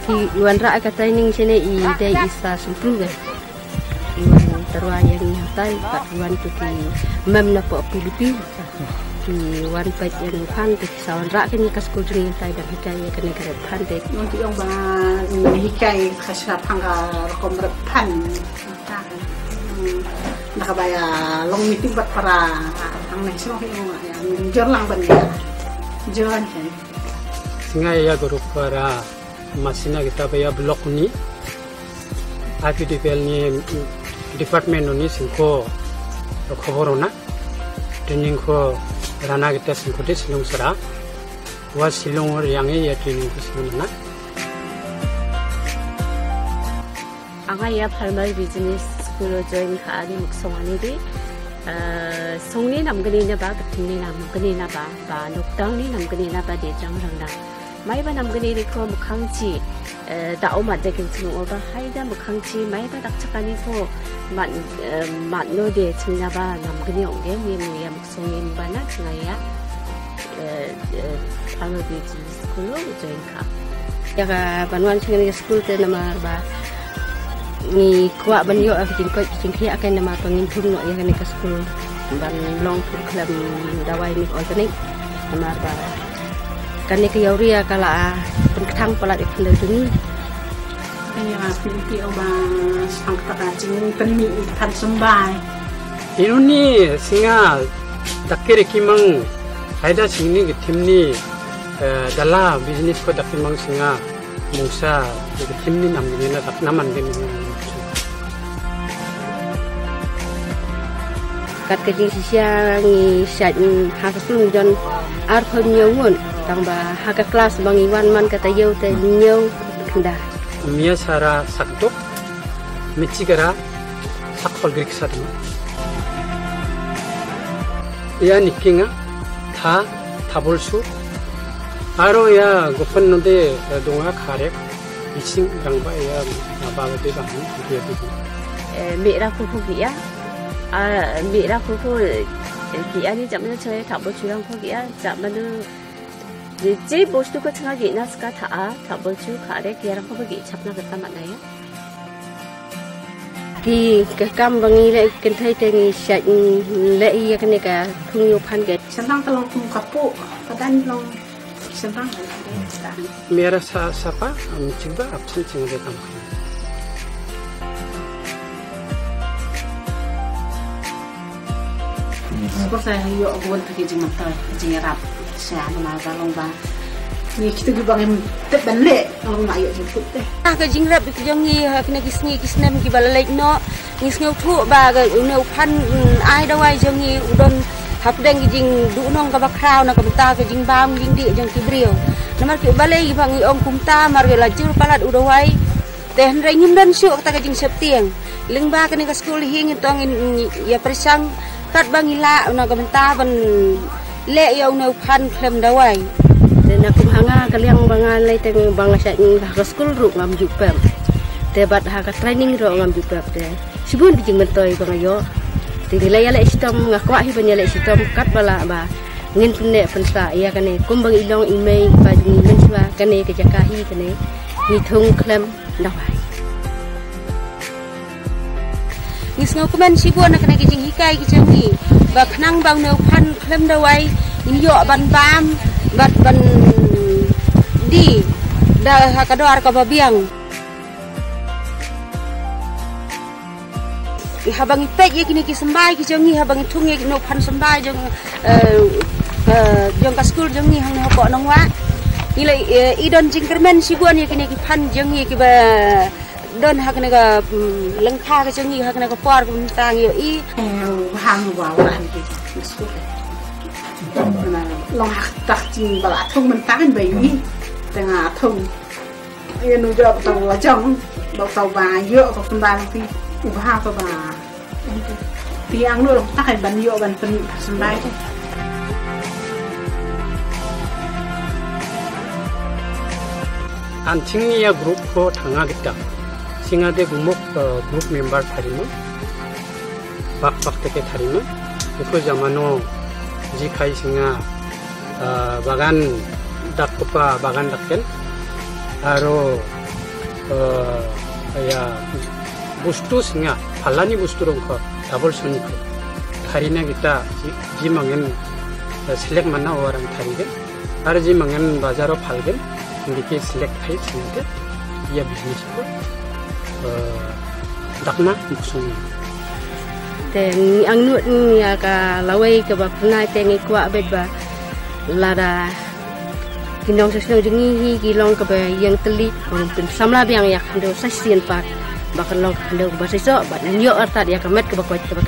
ki iwan ra ka training sini I day isa sempruga iwan terwayang nyatai kat iwan tu ki mem na po Pilipin ki wan pa yang pan ki sawan ra ka ni ka school dring tai da hikai ka ne ka pan de nanti yang ba hikai khasha panga kom ra pan ta nakabaya long meeting bat para ang national yang jor lang ban ya joran kan singa ya group para masina kita baya blok ni IPDPL ni department ni singko khobor na training ko rana kita singko de silong sara wa silong or yang ya training ko silong na anga ya palmal business school join ka ani muksongani di songni namgani na ba katingni namgani na ba nokdang ni namgani na ba de jangrang na mai ba namgani ri ko mukhangchi da oma de kin oba haida mukhangchi mai ba dakchakani ko man no de chingna ba namgani ongge mi ya muksongni ba na chingaya palmal business school join ka ya ka banwan chingani school te namar ba ni kuat banyo aku jingki akan nama pengintum no yang ni ke school ban long pun kelam dawai ni organik nama ba kan ni ke yauria kala penketang pala di kendal tu ni ini pinti oba sang taka jing penmi tan sembai ini ni singa dakere kimang haida sini ke tim ni dala business ko dakimang singa musa ke tim ni namni na tak naman din kat kejing siang ni syat hak sulung jon ar phon nyawon tang ba hak kelas bang iwan man kata yau te nyaw kenda mia sara sakdok michigara sakhol grik sadma ya nikinga tabolsu aro ya gopon node donga kharek ising rangba ya nabawade bang dia tu mera fufu ya mera fufu ki ani jamna chhe thabo churang pho ya jamna je bostu ko changa gi nas ka thabo chu khare ki rang pho gi chapna kata mana ya ki ka kam bangi le ken thai te ngi sha le ya ka ne ka thung yo phan ge senang kalau kum kapu padan long senang mera sapa michigba apchen chingde kam Seperti saya yuk buat pergi jemata jengerap saya nama balong ba ni kita gi bangem tet banle long na yuk jemput deh ka jengerap ki jongi kena kisnem ki balalek no ngisngeu thu ba ga neu phan ai dawai jongi udon hapdeng gi jing du nong ka bakrau na ka beta ka jing bam jing di jong ki brio namar ki balai gi bangi ong kumta mar ga lajur palat udawai teh nrai ngimdan syuk ta ka jing septieng lengba ka ni ka school hing tong ya persang kat bangila na kamenta ban le yo no phan klem dawai na kum hanga kaliang bangal lai teng bangasa ka school ru ngam jupem te bat ha ka training ro ngam jupem te sibun bijing mentoi bangayo te nilai ala sistem ngakwa hi banyale sistem kat bala ba ngin pune pensa ya kane kum bang ilong email pa ni menswa kane ke jakahi kane ni thung klem dawai ngisngau kuman sibun na kane kijing hikai kijangi ba khnang bang no phan klem dawai in yo ban bam bat ban di da hakador ka babiang habang ipek ye kini ki sembai ki jangi habang thung ye no phan sembai jong jong ka school jangi hang no ko nong wa ilai idon jingkermen sibun ye kini ki phan jangi ki ba don hak ne ga lengkha ka jangi hak ne ka por kum tang yo I hang wa wa ki long hak tak jing bala thung man tan bai ni tengah thung ye nu job tau wa jong bau tau ba yo ko kun ba ti ubaha ko ba tiang lu tak ai ban yo ban pen sambai tu antingnya grup ko thanga kita singa de gumuk grup member tharimu bak teke tharimu eko jamano ji khai singa bagan dakpa bagan dakken aro ya bustu singa palani bustu rongko double sunko karina kita jimangen select mana orang tarigen aro jimangen bazaro palgen indike select kai singa ia bisnis ko dakna muksung Teng ang nuot niya ka laway ka ba punay teng ikwa bedba lada kinong sa jengi kilong ka ba yang teli kung samla biang yak hando sa sian pak bakal long hando ba sa so ba nang yo artat ya kamet ka ba kwat ka ba